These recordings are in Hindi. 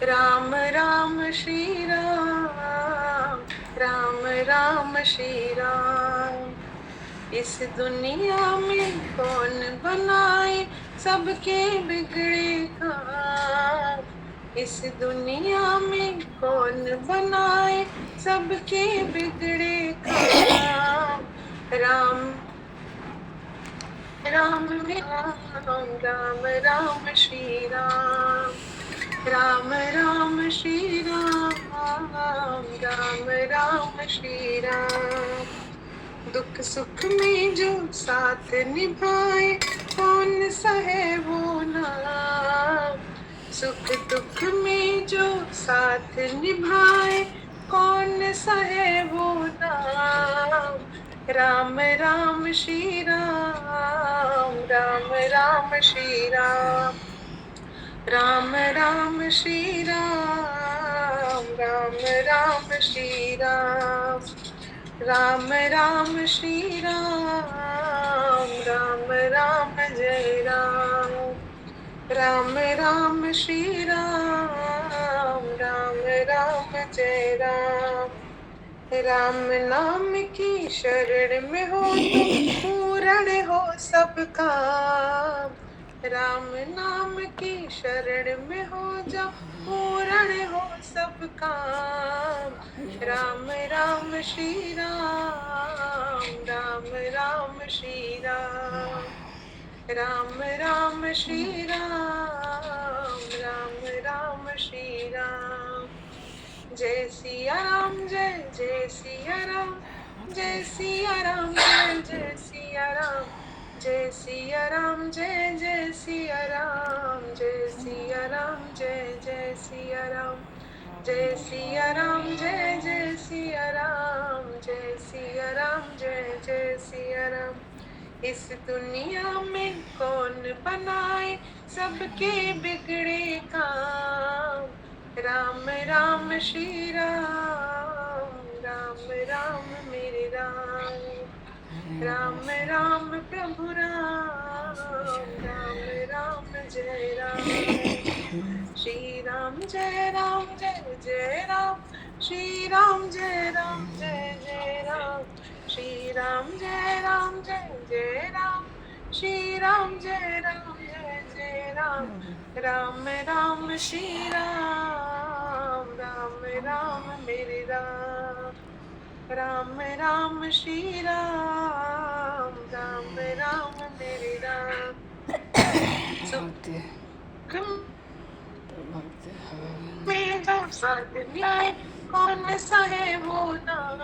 राम राम श्री राम, राम राम श्री राम। इस दुनिया में कौन बनाए सबके बिगड़े काम। इस दुनिया में कौन बनाए सबके बिगड़े काम। राम राम राम राम श्री राम, राम राम श्री राम, राम राम श्री राम। दुख सुख में जो साथ निभाए कौन सा है वो नाम। सुख दुख में जो साथ निभाए कौन सा है वो नाम। राम राम श्री राम, राम राम श्री राम, राम राम श्री राम, राम राम श्री राम, राम राम श्री राम, राम राम जय राम, राम राम श्री राम, राम राम जय राम। राम नाम की शरण में हो तो पूर्ण हो सब काम। राम नाम की शरण में हो जा पूर्ण हो सब काम। राम राम श्री राम, राम राम श्री राम, राम राम श्री राम, राम राम श्री राम। जय सिया राम, जय जय सिया राम, जय सिया राम, जय जय सिया राम, जय सिया राम, जय जय सिया राम, जय सिया राम, जय जय सिया राम, जय सिया राम, जय जय सिया राम, जय सिया राम, जय जय सिया राम। इस दुनिया में कौन बनाए सबके बिगड़े काम। राम राम श्री राम, राम राम मेरे राम, राम राम प्रभु राम, राम राम जय राम। श्री राम जय राम, जय जय राम, श्री राम जय राम, जय जय राम, श्री राम जय राम, जय जय राम, श्री राम जय राम, जय जय राम। राम राम श्री राम, राम राम मेरे राम, राम राम श्री राम, राम राम मेरे राम। में जो साथ न्याय कौन सा है वो नाम।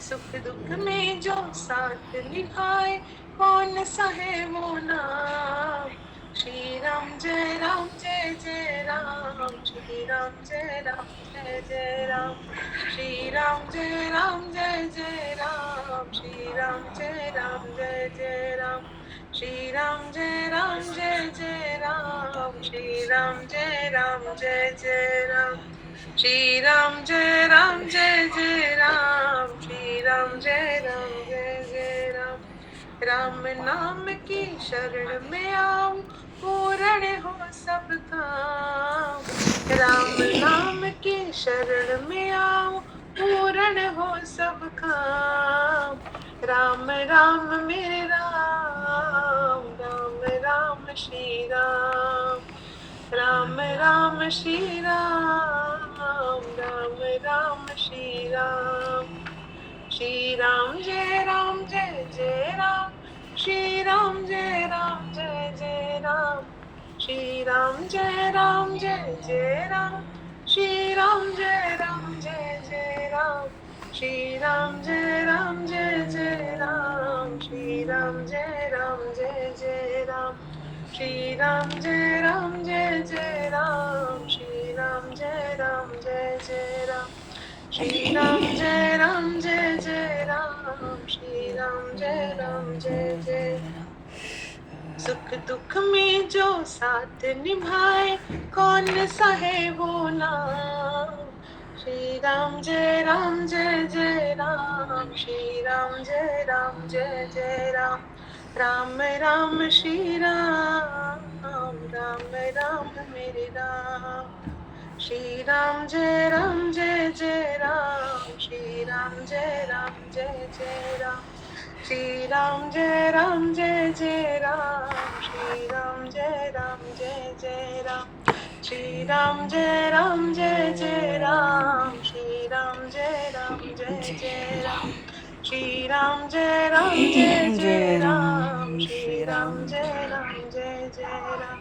सुख दुख में जो साथ निभाए कौन सा है वो नाम। श्री राम जय राम, जय जय राम, श्री राम जय राम, जय जय राम, श्री राम जय राम, जय जय राम, श्री राम जय राम, जय जय राम, श्री राम जय राम, जय जय राम, श्री राम जय राम, जय जय राम, श्री राम जय राम, जय जय राम, श्री राम जय राम, जय जय राम। राम नाम की शरण में आओ पूर्ण हो सब काम। राम नाम की शरण में आओ पूर्ण हो सब काम। राम राम मेरे राम, राम राम श्री राम, राम राम श्री राम, राम राम श्री राम। श्री राम जय राम, जय जय राम, श्री राम जय राम, जय जय राम, श्री राम जय राम, जय जय राम, श्री राम जय राम, जय जय राम, श्री राम जय राम, जय जय राम, श्री राम जय राम, जय जय राम, श्री राम जय राम, जय जय राम, श्री राम जय राम, जय जय राम, श्री राम जय राम, जय जय राम, श्री राम जय राम, जय जय राम। सुख दुख में जो साथ निभाए कौन सा है वो नाम। श्री राम जय राम, जय जय राम, श्री राम जय राम, जय जय राम, राम राम श्री राम, राम राम मेरे राम, श्री राम जय राम जय जय राम, श्री राम जय राम जय जय राम, श्री राम जय राम जय जय राम, श्री राम जय राम जय जय राम, श्री राम जय राम जय जय राम, श्री राम जय राम जय जय राम, श्री राम जय राम जय जय राम, श्री राम जय राम जय जय राम,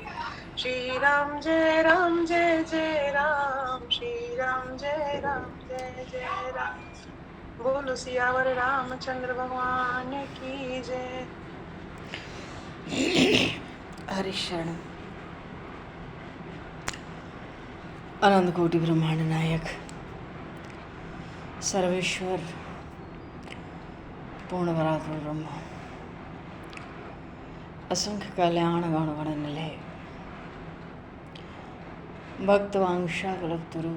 श्री राम जय राम जय जय राम, श्री राम जय राम जय जय राम। बोलो सियावर रामचंद्र भगवान की जय। हरिशरण अनंत कोटि ब्रह्मांड नायक सर्वेश्वर पूर्ण परात्पर ब्रह्म असंख्य कल्याण गण गण निलय भक्तवांशा कल्पतरु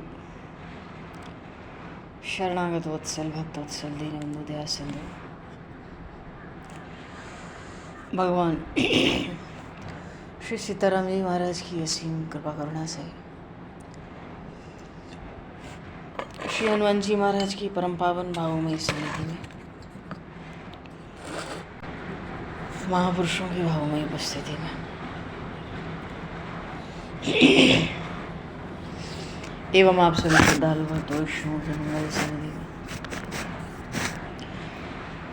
शरणागत वत्सल भक्त वत्सल दीनबंधु दया सिंधु भगवान श्री सीताराम जी महाराज की असीम कृपा करुणा से श्री हनुमान जी महाराज की परम पावन भावमयी सन्निधि में महापुरुषों की भावमयी उपस्थिति में एवं आप सभी श्रद्धालु भक्तों की सन्निधि में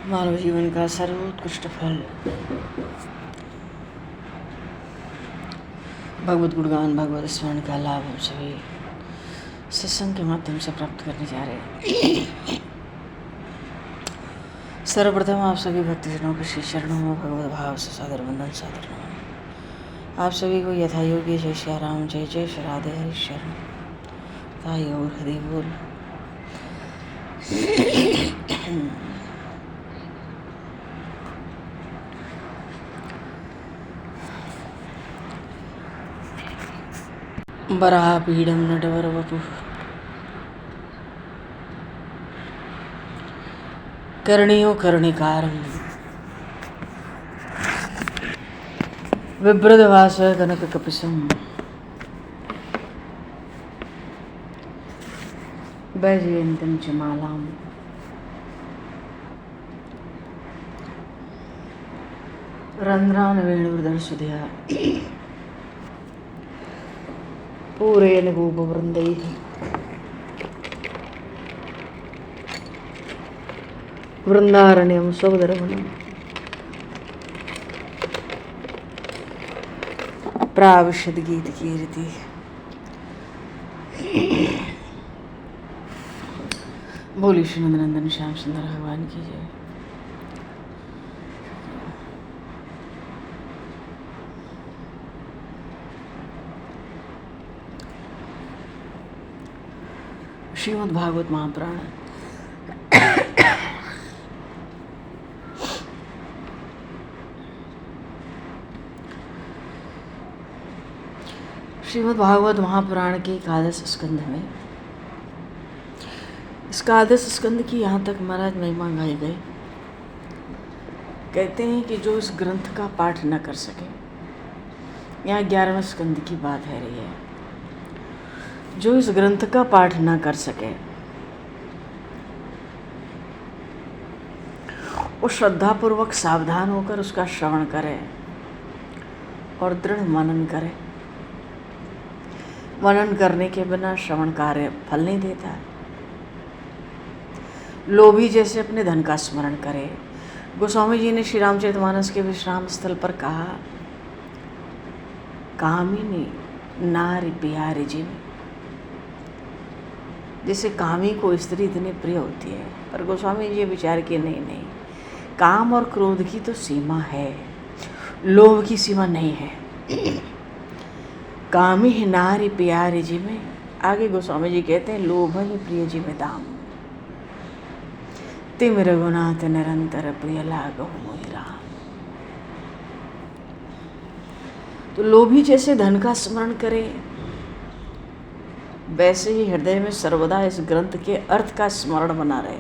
मानव जीवन का सर्वोत्कृष्ट फल भगवत गुणगान भगवत स्मरण का लाभ हम सभी सत्संग के माध्यम से प्राप्त करने जा रहे हैं। सर्वप्रथम आप सभी भक्तजनों के श्री चरणों में भगवत भाव से सादर वंदन सादर नमन। आप सभी को यथा योग्य जय श्री राम जय जय श्री राधे हरि शरण ताई और हरि बोल। बराह पीडम नटवर वपु कर्णियों कर्णिकारम विभ्रदवास कनक कपिसम वैजयंतीं च मालां रंध्रान वेणुर्दर्शुधया पूरेण गोपवृन्दैः वृंदारण्यं सौदरवनं प्राविशद गीत कीर्ति। बोली श्री नंदनंदन श्याम सुंदर भगवान की जय। श्रीमद् भागवत महापुराण श्रीमद् भागवत महापुराण के एकादश स्कंध में इस एकादश स्कंद की यहाँ तक महाराज महिमा गाई गई। कहते हैं कि जो इस ग्रंथ का पाठ न कर सके, यहाँ 11वें स्कंद की बात है रही है, जो इस ग्रंथ का पाठ न कर सके वो श्रद्धापूर्वक सावधान होकर उसका श्रवण करे और दृढ़ मनन करे। मनन करने के बिना श्रवण कार्य फल नहीं देता। लोभी जैसे अपने धन का स्मरण करे। गोस्वामी जी ने श्री रामचरितमानस के विश्राम स्थल पर कहा, कामिनी नारी प्यारी जीव। जैसे कामी को स्त्री इतनी प्रिय होती है, पर गोस्वामी जी विचार किए नहीं, काम और क्रोध की तो सीमा है, लोभ की सीमा नहीं है। कामी ही नारी प्यारी जी में आगे गोस्वामी जी कहते हैं, लोभ ही प्रिय जी में दाम, तिम रघुनाथ निरंतर प्रिय लागहु मोहि राम। तो लोभी जैसे धन का स्मरण करे, वैसे ही हृदय में सर्वदा इस ग्रंथ के अर्थ का स्मरण बना रहे।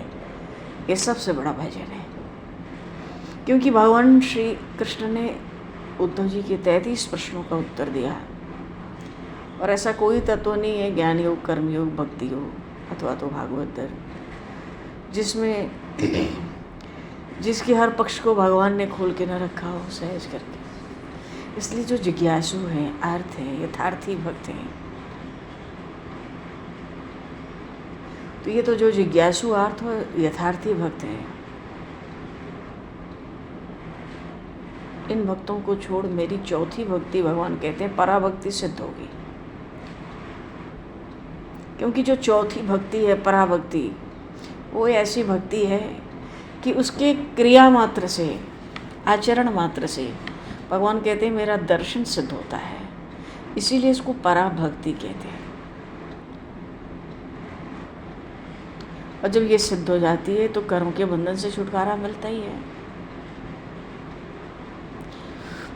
ये सबसे बड़ा भजन है। क्योंकि भगवान श्री कृष्ण ने उद्धव जी के 33 प्रश्नों का उत्तर दिया और ऐसा कोई तत्व नहीं है, ज्ञान योग, कर्म योग, भक्ति योग अथवा तो भागवत धर्म, जिसमें जिसके हर पक्ष को भगवान ने खोल के न रखा हो सहज करके। इसलिए जो जिज्ञासु हैं, अर्थ हैं, यथार्थी भक्त हैं, तो ये तो जो जिज्ञासु अर्थ और यथार्थी भक्त हैं, इन भक्तों को छोड़ मेरी चौथी भक्ति, भगवान कहते हैं, पराभक्ति सिद्ध होगी। क्योंकि जो चौथी भक्ति है पराभक्ति, वो ऐसी भक्ति है कि उसके क्रिया मात्र से, आचरण मात्र से भगवान कहते हैं मेरा दर्शन सिद्ध होता है। इसीलिए इसको पराभक्ति कहते हैं। और जब ये सिद्ध हो जाती है तो कर्म के बंधन से छुटकारा मिलता ही है।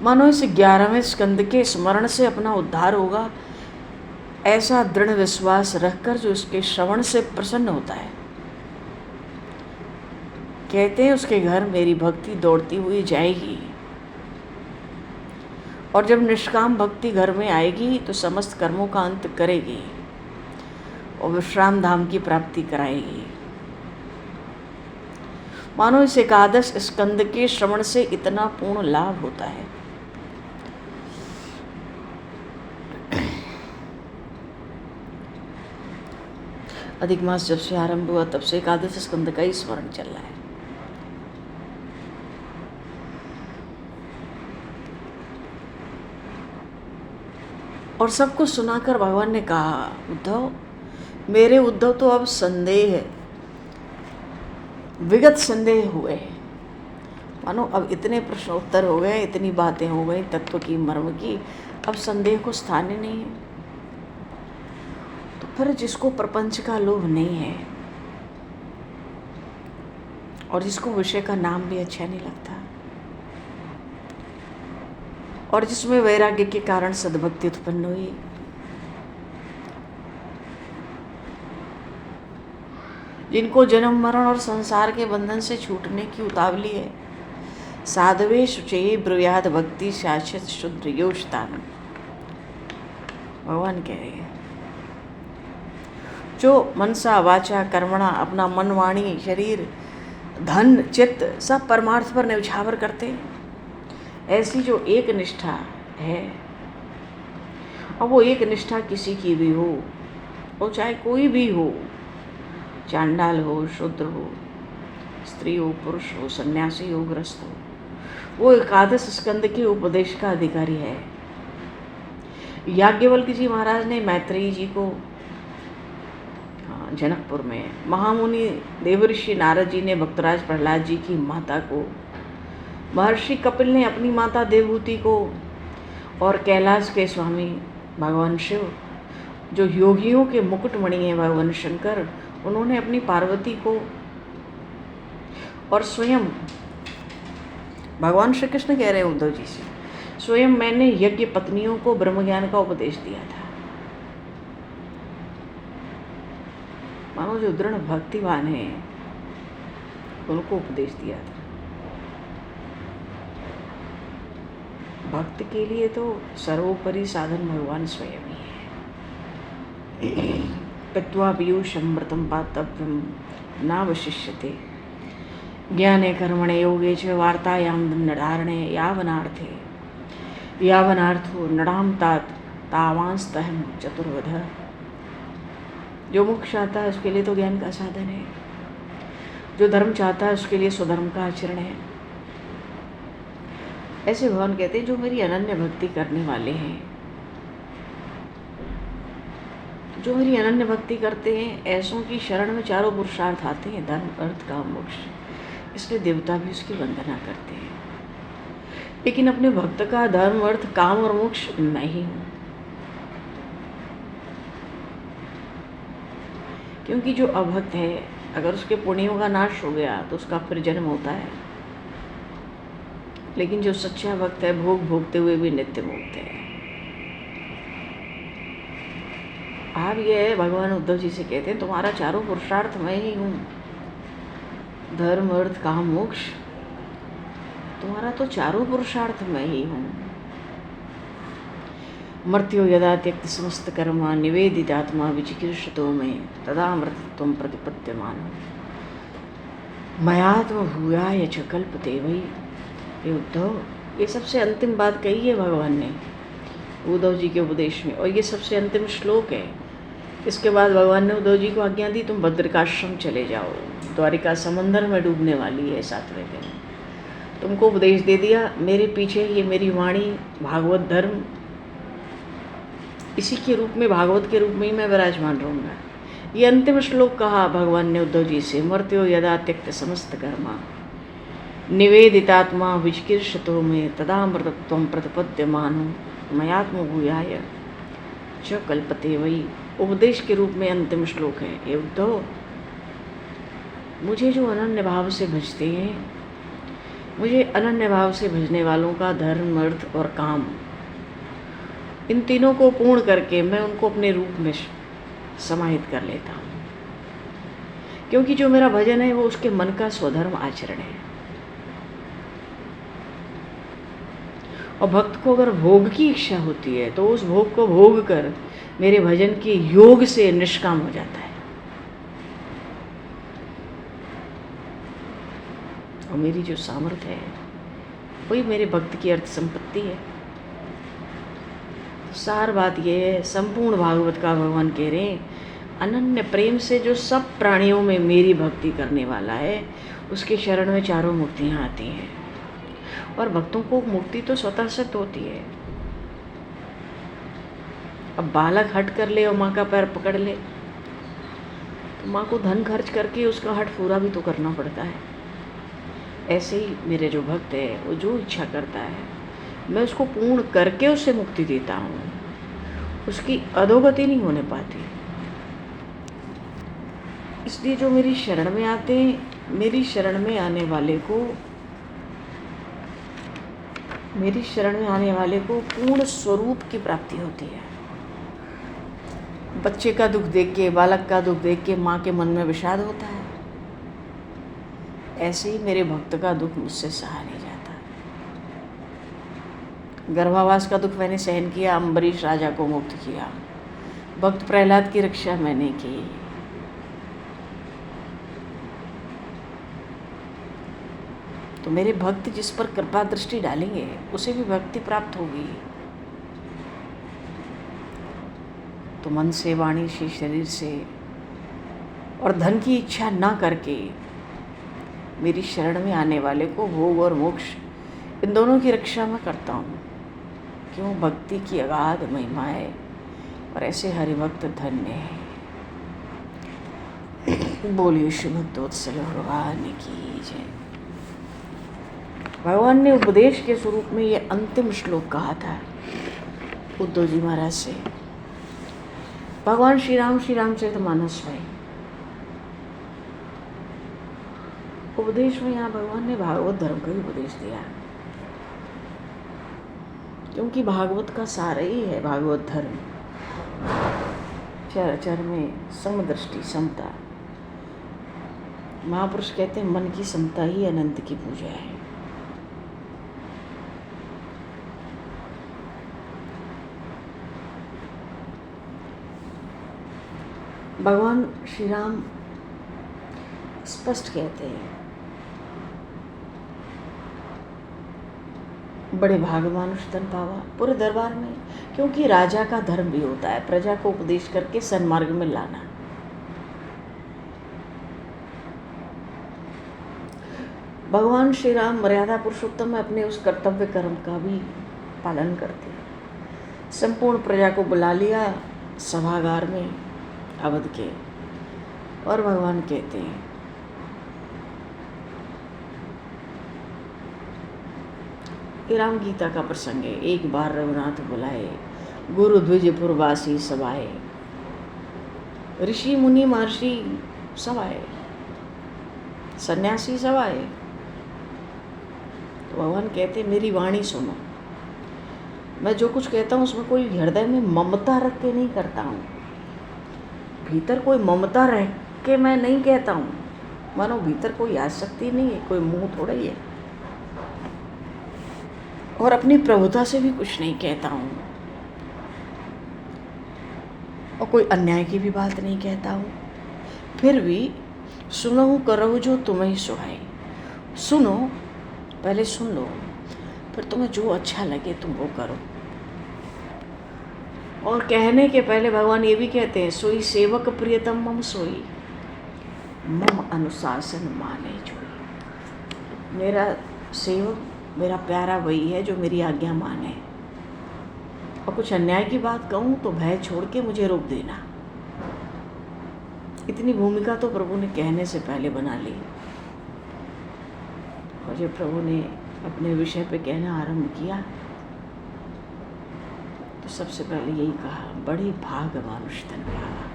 मानो इस 11वें स्कंद के स्मरण से अपना उद्धार होगा, ऐसा दृढ़ विश्वास रखकर जो उसके श्रवण से प्रसन्न होता है, कहते हैं उसके घर मेरी भक्ति दौड़ती हुई जाएगी। और जब निष्काम भक्ति घर में आएगी तो समस्त कर्मों का अंत करेगी और विश्राम धाम की प्राप्ति कराएगी। मानो इस 11 स्कंद के श्रवण से इतना पूर्ण लाभ होता है। अधिक मास जब से आरंभ हुआ तब से 11 स्कंद का ही स्मरण चल रहा है। और सबको सुनाकर भगवान ने कहा, उद्धव, मेरे उद्धव तो अब संदेह, विगत संदेह हुए। मानो अब इतने प्रश्नोत्तर हो गए, इतनी बातें हो गई तत्व की, मर्म की, अब संदेह को स्थान ही नहीं है। तो फिर जिसको प्रपंच का लोभ नहीं है और जिसको विषय का नाम भी अच्छा नहीं लगता और जिसमें वैराग्य के कारण सद्भक्ति उत्पन्न हुई, जिनको जन्म मरण और संसार के बंधन से छूटने की उतावली है, साधवे शुचये ब्रुयाद भक्ति शाश्वत शुद्ध योषतान, भगवान कह रहे हैं, जो मनसा वाचा कर्मणा अपना मन, वाणी, शरीर, धन, चित्त सब परमार्थ पर न्यौछावर करते हैं, ऐसी जो एक निष्ठा है, और वो एक निष्ठा किसी की भी हो, वो चाहे कोई भी हो, चांडाल हो, शूद्र हो, स्त्री हो, पुरुष हो, सन्यासी हो, गृहस्थ हो, वो 11 स्कंद के उपदेश का अधिकारी है। याज्ञवल्क्य जी महाराज ने मैत्रेयी जी को जनकपुर में, महामुनि देवर्षि नारद जी ने भक्तराज प्रहलाद जी की माता को, महर्षि कपिल ने अपनी माता देवहूति को, और कैलाश के स्वामी भगवान शिव, जो योगियों के मुकुटमणि हैं भगवान शंकर, उन्होंने अपनी पार्वती को, और स्वयं भगवान श्री कृष्ण कह रहे हैं उद्धव जी से, स्वयं मैंने यज्ञ पत्नियों को ब्रह्म ज्ञान का उपदेश दिया था। मानो जो दृढ़ भक्तिवान है उनको उपदेश दिया था। भक्त के लिए तो सर्वोपरि साधन भगवान स्वयं ही है। पित्वा पीयूषमृतं पातव्यं नावशिष्यते ज्ञाने कर्मणे योगे च वार्तायां दण्डधारणे यावनार्थो नृणां तात तावांस्तहं चतुर्विधः। जो मोक्ष चाहता है उसके लिए तो ज्ञान का साधन है, जो धर्म चाहता है उसके लिए स्वधर्म का आचरण है। ऐसे भगवान कहते हैं जो मेरी अनन्य भक्ति करने वाले हैं, जो मेरी अनन्य भक्ति करते हैं, ऐसों की शरण में चारों पुरुषार्थ आते हैं, धर्म, अर्थ, काम, मोक्ष। इसलिए देवता भी उसकी वंदना करते हैं। लेकिन अपने भक्त का धर्म, अर्थ, काम और मोक्ष मैं ही हूँ। क्योंकि जो अभक्त है, अगर उसके पुण्यों का नाश हो गया तो उसका फिर जन्म होता है, लेकिन जो सच्चा भक्त है भोग भोगते हुए भी नित्य मुक्त है। आप ये भगवान उद्धव जी से कहते हैं तुम्हारा चारों पुरुषार्थ मैं ही हूँ, धर्म, अर्थ, काम, मोक्ष, तुम्हारा तो चारों पुरुषार्थ मैं ही हूँ। मर्त्यो यदा त्यक्त समस्त कर्मा निवेदितात्मा विचिकीर्षतो में तदा अमृतत्वं प्रतिपद्यमान मयात्म भूयाय च कल्पते वही। ये उद्धव, ये सबसे अंतिम बात कही है भगवान ने उद्धव जी के उपदेश में, और ये सबसे अंतिम श्लोक है। इसके बाद भगवान ने उद्धव जी को आज्ञा दी, तुम बद्रिकाश्रम चले जाओ, द्वारिका समंदर में डूबने वाली है 7वें दिन। तुमको उपदेश दे दिया, मेरे पीछे ये मेरी वाणी भागवत धर्म, इसी के रूप में, भागवत के रूप में ही मैं विराजमान रहूँगा। ये अंतिम श्लोक कहा भगवान ने उद्धव जी से, मर्त्यो यदा त्यक्त समस्त कर्मा निवेदितात्मा विचिकीर्षतो में तदा अमृतत्वं प्रतिपद्यमानो मयात्म भूयाय च कल्पते वही। उपदेश के रूप में अंतिम श्लोक है। ये उद्धव, मुझे जो अनन्य भाव से भजते हैं, मुझे अनन्य भाव से भजने वालों का धर्म, अर्थ और काम, इन तीनों को पूर्ण करके मैं उनको अपने रूप में समाहित कर लेता हूँ, क्योंकि जो मेरा भजन है वो उसके मन का स्वधर्म आचरण है। और भक्त को अगर भोग की इच्छा होती है तो उस भोग को भोग कर मेरे भजन के योग से निष्काम हो जाता है। और मेरी जो सामर्थ्य है वही मेरे भक्त की अर्थ संपत्ति है। तो सार बात यह है, संपूर्ण भागवत का भगवान कह रहे हैं, अनन्य प्रेम से जो सब प्राणियों में मेरी भक्ति करने वाला है उसके शरण में चारों मुक्तियाँ आती हैं। और भक्तों को मुक्ति तो स्वतः सिद्ध होती है। अब बालक हट कर ले और माँ का पैर पकड़ ले तो माँ को धन खर्च करके उसका हट पूरा भी तो करना पड़ता है। ऐसे ही मेरे जो भक्त है वो जो इच्छा करता है मैं उसको पूर्ण करके उसे मुक्ति देता हूँ, उसकी अधोगति नहीं होने पाती। इसलिए जो मेरी शरण में आते हैं, मेरी शरण में आने वाले को पूर्ण स्वरूप की प्राप्ति होती है। बच्चे का दुख देख के, बालक का दुख देख के माँ के मन में विषाद होता है। ऐसे ही मेरे भक्त का दुख मुझसे सहा नहीं जाता। गर्भावास का दुख मैंने सहन किया, अम्बरीश राजा को मुक्त किया, भक्त प्रहलाद की रक्षा मैंने की। तो मेरे भक्त जिस पर कृपा दृष्टि डालेंगे उसे भी भक्ति प्राप्त होगी। तो मन से, वाणी से, शरीर से और धन की इच्छा ना करके मेरी शरण में आने वाले को भोग और मोक्ष इन दोनों की रक्षा मैं करता हूँ। क्यों? भक्ति की अगाध महिमा है और ऐसे हरिभक्त धन्य है। बोलिए श्री भक्तवत्सल भगवान की जय। भगवान ने उपदेश के स्वरूप में ये अंतिम श्लोक कहा था उद्धव जी महाराज से। भगवान श्री रामचरितमानस में उपदेश में यहाँ भगवान ने भागवत धर्म का ही उपदेश दिया, क्योंकि भागवत का सार ही है भागवत धर्म। चर में समदृष्टि, समता। महापुरुष कहते हैं मन की समता ही अनंत की पूजा है। भगवान श्री राम स्पष्ट कहते हैं, बड़े भाग्यवान तन पावा पूरे दरबार में, क्योंकि राजा का धर्म भी होता है प्रजा को उपदेश करके सन्मार्ग में लाना। भगवान श्री राम मर्यादा पुरुषोत्तम में अपने उस कर्तव्य कर्म का भी पालन करते हैं। संपूर्ण प्रजा को बुला लिया सभागार में अवध के, और भगवान कहते हैं, ये राम गीता का प्रसंग है। एक बार रघुनाथ बुलाए, गुरु द्विजपुर वासी सभाए, ऋषि मुनि महर्षि सभाए, सन्यासी सभाए। तो भगवान कहते, मेरी वाणी सुनो। मैं जो कुछ कहता हूँ उसमें कोई हृदय में ममता रख के नहीं करता हूँ, भीतर कोई ममता रह के मैं नहीं कहता हूँ। मानो भीतर कोई आसक्ति नहीं है, कोई मुंह थोड़ा ही है, और अपनी प्रभुता से भी कुछ नहीं कहता हूँ। कोई अन्याय की भी बात नहीं कहता हूँ, फिर भी सुनहु करहु जो तुम्हें सुहाई। सुनो, पहले सुन लो, फिर तुम्हें जो अच्छा लगे तुम वो करो। और कहने के पहले भगवान ये भी कहते हैं, सोई सेवक प्रियतम मम सोई, मम अनुशासन माने जोई। मेरा सेवक, मेरा प्यारा वही है जो मेरी आज्ञा माने, और कुछ अन्याय की बात कहूँ तो भय छोड़ के मुझे रोक देना। इतनी भूमिका तो प्रभु ने कहने से पहले बना ली। और जब प्रभु ने अपने विषय पे कहना आरंभ किया तो सबसे पहले यही कहा, बड़ी भाग मानुष तन पावा,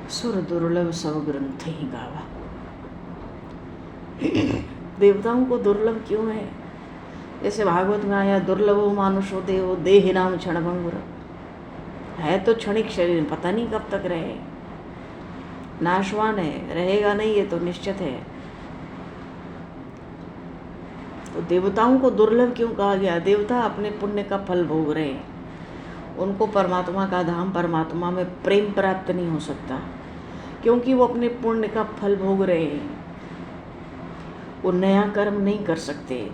सुर दुर्लभ सब ग्रंथ ही गावा। देवताओं को दुर्लभ क्यों है? जैसे भागवत में आया, दुर्लभो मानुषो देवो देहि नाम क्षणभंगुर। है तो क्षणिक शरीर, पता नहीं कब तक रहे, नाशवान है, रहेगा नहीं, ये तो निश्चित है। तो देवताओं को दुर्लभ क्यों कहा गया? देवता अपने पुण्य का फल भोग रहे हैं, उनको परमात्मा का धाम, परमात्मा में प्रेम प्राप्त नहीं हो सकता, क्योंकि वो अपने पुण्य का फल भोग रहे हैं। वो नया कर्म नहीं कर सकते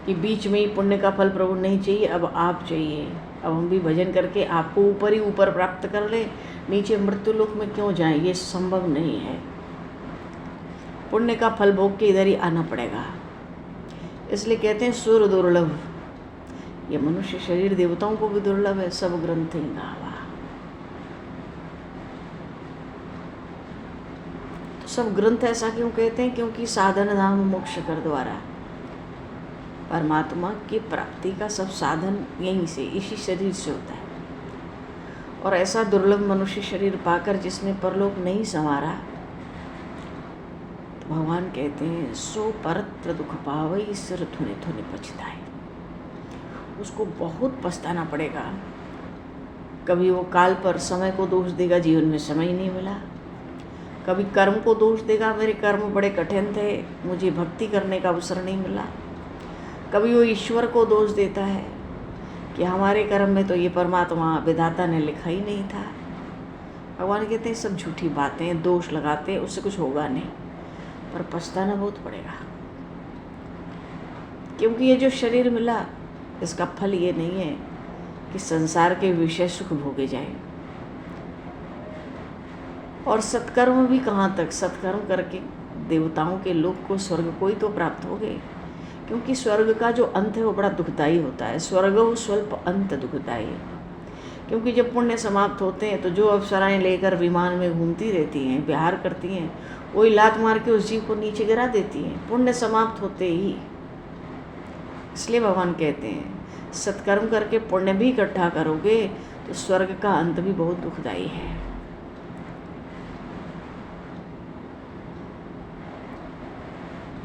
कि बीच में ही पुण्य का फल प्रभु नहीं चाहिए, अब आप चाहिए, अब हम भी भजन करके आपको ऊपर ही ऊपर प्राप्त कर ले, नीचे मृत्यु लोक में क्यों जाएं? ये संभव नहीं है। पुण्य का फल भोग के इधर ही आना पड़ेगा। इसलिए कहते हैं सुर दुर्लभ। ये मनुष्य शरीर देवताओं को भी दुर्लभ है, सब ग्रंथ ही गावा। तो सब ग्रंथ ऐसा क्यों कहते हैं? क्योंकि साधन धाम मोक्ष कर द्वारा परमात्मा की प्राप्ति का सब साधन यहीं से, इसी शरीर से होता है। और ऐसा दुर्लभ मनुष्य शरीर पाकर जिसने परलोक नहीं संवारा, तो भगवान कहते हैं, सो परत्र दुख पावई सिर थुने थुने पछताए। उसको बहुत पछताना पड़ेगा। कभी वो काल पर समय को दोष देगा, जीवन में समय ही नहीं मिला। कभी कर्म को दोष देगा, मेरे कर्म बड़े कठिन थे, मुझे भक्ति करने का अवसर नहीं मिला। कभी वो ईश्वर को दोष देता है कि हमारे कर्म में तो ये परमात्मा विधाता ने लिखा ही नहीं था। भगवान कहते हैं सब झूठी बातें, दोष लगाते हैं, उससे कुछ होगा नहीं, पर पछताना बहुत पड़ेगा। क्योंकि ये जो शरीर मिला, इसका फल ये नहीं है कि संसार के विषय सुख भोगे जाए। और सत्कर्म भी कहाँ तक? सत्कर्म करके देवताओं के लोक को, स्वर्ग को ही तो प्राप्त हो गए। क्योंकि स्वर्ग का जो अंत है वो बड़ा दुखदायी होता है। स्वर्गो स्वल्प अंत दुखदायी। क्योंकि जब पुण्य समाप्त होते हैं तो जो अप्सराएं लेकर विमान में घूमती रहती हैं, विहार करती हैं, वही लात मार के उस जीव को नीचे गिरा देती हैं पुण्य समाप्त होते ही। इसलिए भगवान कहते हैं सत्कर्म करके पुण्य भी इकट्ठा करोगे तो स्वर्ग का अंत भी बहुत दुखदायी है।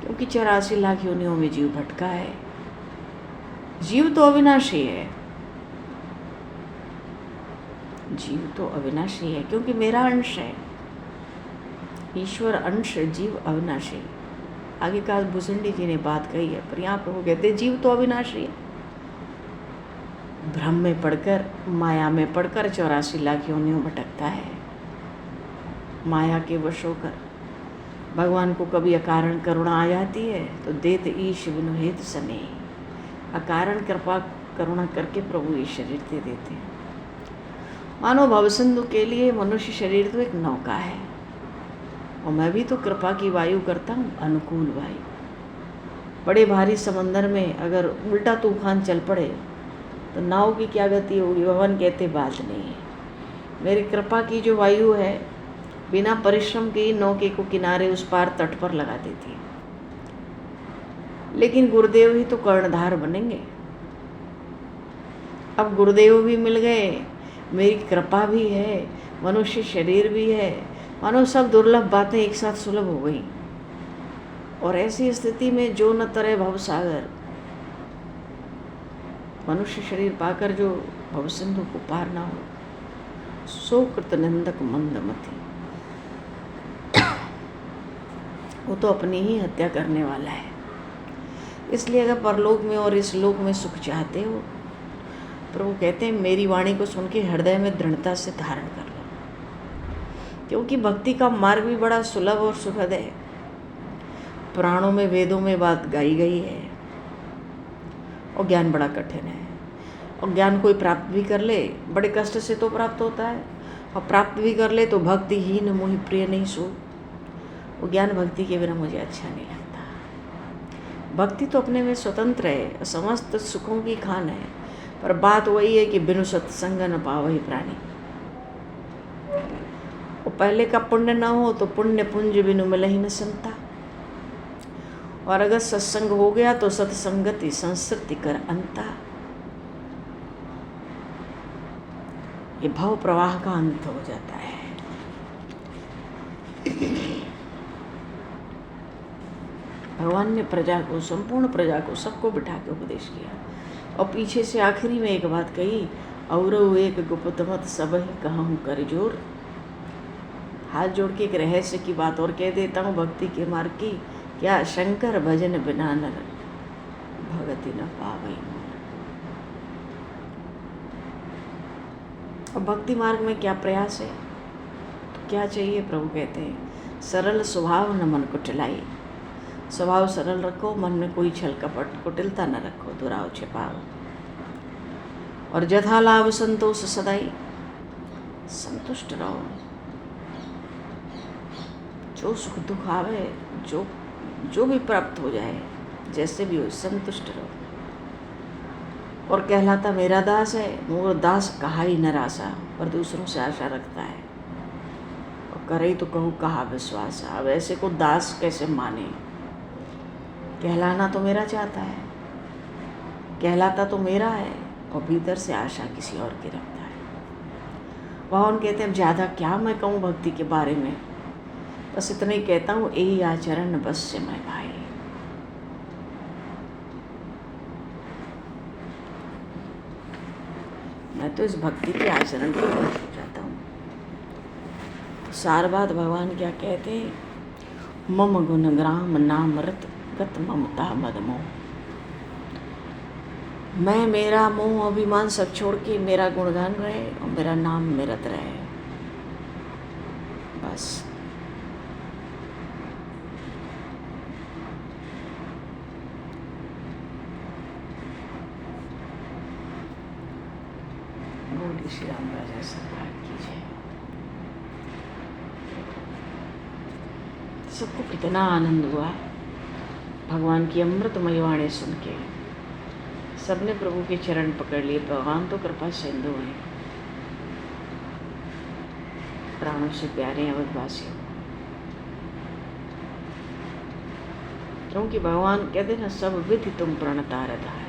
क्योंकि 84 लाख योनियों में जीव भटका है। जीव तो अविनाशी है, जीव तो अविनाशी है, क्योंकि मेरा अंश है। ईश्वर अंश, जीव अविनाशी। आगे का भुसंडी जी ने बात कही है, पर यहाँ पर वो कहते जीव तो अविनाशी है। भ्रम में पड़कर, माया में पड़कर 84 लाख योनियों भटकता है। माया के वश होकर भगवान को कभी अकारण करुणा आ जाती है तो देत ईश बिनु हेत सने। अकारण कृपा करुणा करके प्रभु ये शरीर दे देते हैं। मानो भवसिंधु के लिए मनुष्य शरीर तो एक नौका है, और मैं भी तो कृपा की वायु करता हूँ, अनुकूल वायु। बड़े भारी समंदर में अगर उल्टा तूफान चल पड़े तो नाव की क्या गति होगी? भगवान कहते बात नहीं है। मेरी कृपा की जो वायु है बिना परिश्रम के नौके को किनारे उस पार तट पर लगा देती है। लेकिन गुरुदेव ही तो कर्णधार बनेंगे। अब गुरुदेव भी मिल गए, मेरी कृपा भी है, मनुष्य शरीर भी है, मानो सब दुर्लभ बातें एक साथ सुलभ हो गई। और ऐसी स्थिति में जो न तरे भवसागर, मनुष्य शरीर पाकर जो भवसिंधु को पार ना हो, सो कृतनिंदक मंदमति, वो तो अपनी ही हत्या करने वाला है। इसलिए अगर परलोक में और इस लोक में सुख चाहते हो प्रभु कहते हैं मेरी वाणी को सुन के हृदय में दृढ़ता से धारण कर लो, क्योंकि भक्ति का मार्ग भी बड़ा सुलभ और सुखद है। पुराणों में वेदों में बात गाई गई है। और ज्ञान बड़ा कठिन है, और ज्ञान कोई प्राप्त भी कर ले बड़े कष्ट से तो प्राप्त होता है, और प्राप्त भी कर ले तो भक्तिहीन मोहि प्रिय नहीं सो। वो ज्ञान भक्ति के बिना मुझे अच्छा नहीं लगता। भक्ति तो अपने में स्वतंत्र है, समस्त सुखों की खान है, पर बात वही है कि बिनु सत्संग न पावहि प्राणी। वो पहले का पुण्य न हो तो पुण्य पुंज बिनु मिलहि न संता, और अगर सत्संग हो गया तो सत्संगति संस्कृति कर अंता। ये भव प्रवाह का अंत हो जाता है। भगवान ने प्रजा को, संपूर्ण प्रजा को, सबको बिठा के उपदेश किया, और पीछे से आखिरी में एक बात कही, और एक गुप्त मत सब ही कहूँ कर जोर। हाथ जोड़ के एक रहस्य की बात और कह देता हूँ भक्ति के मार्ग की, क्या शंकर भजन बिना नर भगति न पावै मोर। और भक्ति मार्ग में क्या प्रयास है, तो क्या चाहिए? प्रभु कहते हैं सरल स्वभाव न मन कुटिलाई। स्वभाव सरल रखो, मन में कोई छल कपट कुटिलता न रखो, दुराव छिपाओ, और जथा लाभ संतोष सदाई, संतुष्ट रहो। जो सुख दुख आवे, जो भी प्राप्त हो जाए, जैसे भी हो, संतुष्ट रहो। और कहलाता मेरा दास है, मोर दास कहा ही नरासा, पर दूसरों से आशा रखता है, और करे तो कहूँ कहा विश्वास। अब ऐसे को दास कैसे माने? कहलाना तो मेरा चाहता है, कहलाता तो मेरा है, और भीतर से आशा किसी और की रखता है। भगवान कहते हैं ज़्यादा क्या मैं कहूँ भक्ति के बारे में, बस इतना ही कहता हूँ, यही आचरण बस से मैं भाई। मैं तो इस भक्ति के आचरण पर खुश हो जाता हूँ। तो सार बात भगवान क्या कहते हैं, मम गुण ग्राम नाम रत गत ममता मद मोह। मैं मेरा मोह अभिमान सब छोड़ के मेरा गुणगान रहे, और मेरा नाम मेरत रहे, बस। बोलिए श्री राम राजा सरकार की जय। सबको कितना आनंद हुआ भगवान की अमृतमय वाणी सुन के। सबने प्रभु के चरण पकड़ लिए। भगवान तो कृपा सिंधु हैं, प्राणों से प्यारे अवधवासी। क्योंकि भगवान कहते ना, सब विधि तुम प्रणतार धारे।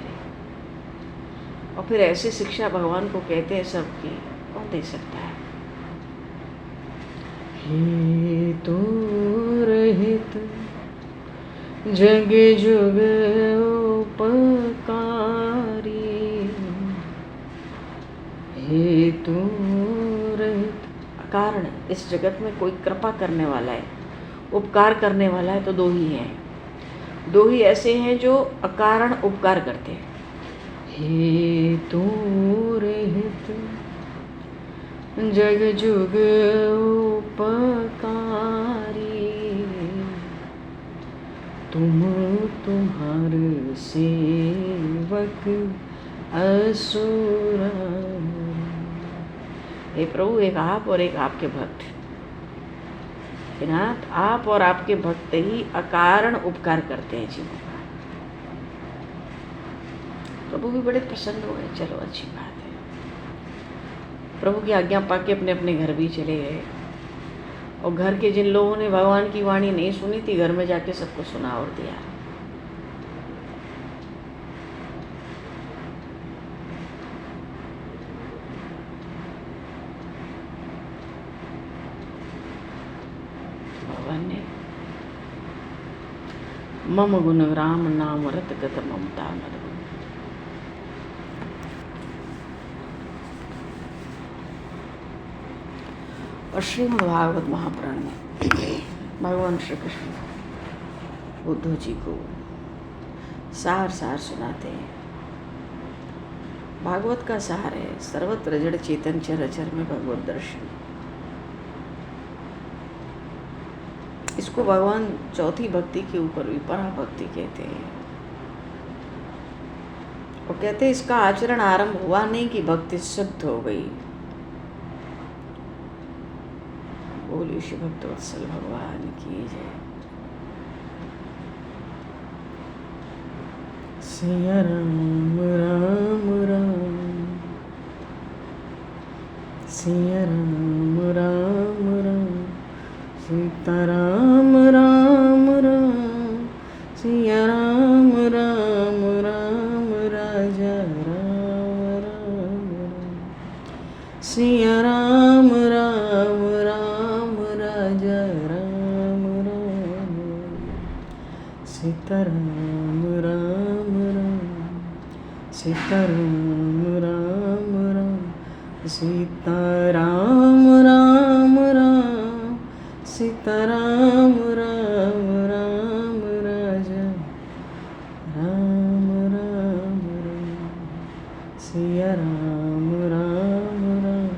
और फिर ऐसी शिक्षा भगवान को कहते हैं सबकी, कौन दे सकता है? हे तो रहित जग जुग उपकारी, हे तो रहित। कारण इस जगत में कोई कृपा करने वाला है, उपकार करने वाला है तो दो ही हैं। दो ही ऐसे हैं जो अकारण उपकार करते हैं। हे तो रहित जग जुग उपकारी, तुम तुम्हार सेवक असुर। हे प्रभु, एक आप और एक आपके भक्त, नाथ आप और आपके भक्त ही अकारण उपकार करते हैं जीवों का। प्रभु भी बड़े प्रसन्न हो गए। चलो अच्छी बात है। प्रभु की आज्ञा पाके अपने अपने घर भी चले गए, और घर के जिन लोगों ने भगवान की वाणी नहीं सुनी थी, घर में जाके सबको सुना और दिया। भगवान ने मम गुण राम नाम रत गत ममता मद। और श्रीमद् भागवत महापुराण में भगवान श्री कृष्ण उद्धव जी को सार सार सुनाते हैं। भागवत का सार है, सर्वत्र जड़ चेतन चराचर में भगवत दर्शन। इसको भगवान चौथी भक्ति के ऊपर भी पराभक्ति कहते हैं। वो कहते हैं इसका आचरण आरंभ हुआ नहीं कि भक्ति सिद्ध हो गई। बोलिए श्री भक्तवत्सल भगवान की जय। सिया राम राम राम, सिया राम राम राम, सीता राम राम राम, सिया राम राम राम, राजा राम राम राम, सिया राम राम राम, राजा राम राम, सीता राम राम राम, सीता राम राम राम, सीता राम राम राम, सीता राम राम राम, राजा राम राम राम, सिया राम राम राम,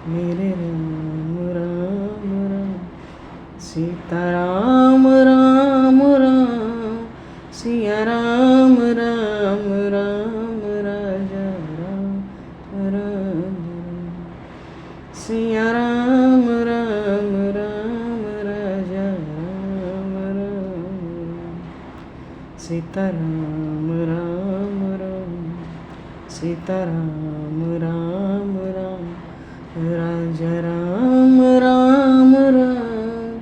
मेरे राम राम राम, सीता राम राम राम, सिया राम राम राम, राजा राम राम राम, सिया राम राम राम, राजा राम राम, सीता राम राम राम, सीता राम राम राम, राजा राम राम राम,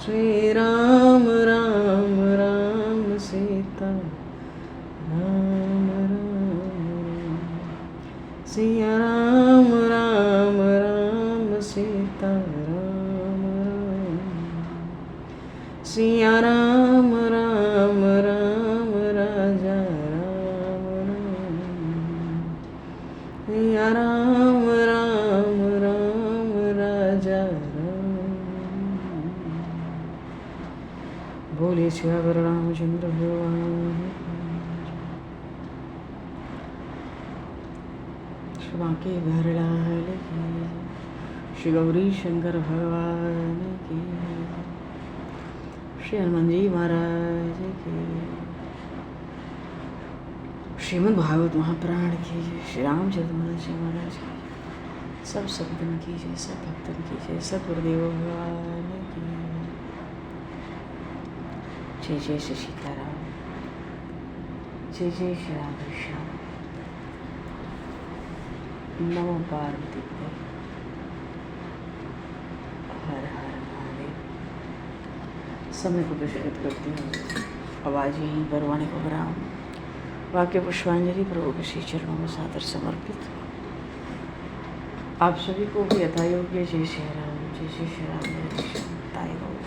श्री राम राम राम, सीता राम राम राम, सिया राम राम राम, सीता राम राम, सिया राम राम राम, राजा राम राम, सिया राम राम राम, राजा राम। बोले श्यावर रामचंद्र भगवान बांके भरलाल की, श्री गौरी शंकर भगवान की, श्री हनुमान जी महाराज की, श्रीमद् भागवत महापुराण की जय, श्री रामचंद्र जी महाराज की, सब संतन की जय, सब भक्तन की जय, सब गुरुदेव भगवान की जय। जय श्री सीताराम, जय जय श्री राम कृष्ण, नमो पार्वती पते, हर हर महादेव। समय को पुरस्कृत करती हूँ, आवाज़ यहीं पर वाणी को विराम, वाक्य पुष्पांजलि प्रभु के श्री चरणों में सादर समर्पित। आप सभी को भी यथायोग्य जय श्री राम, जय श्री राम, जय श्री ताई गौरी।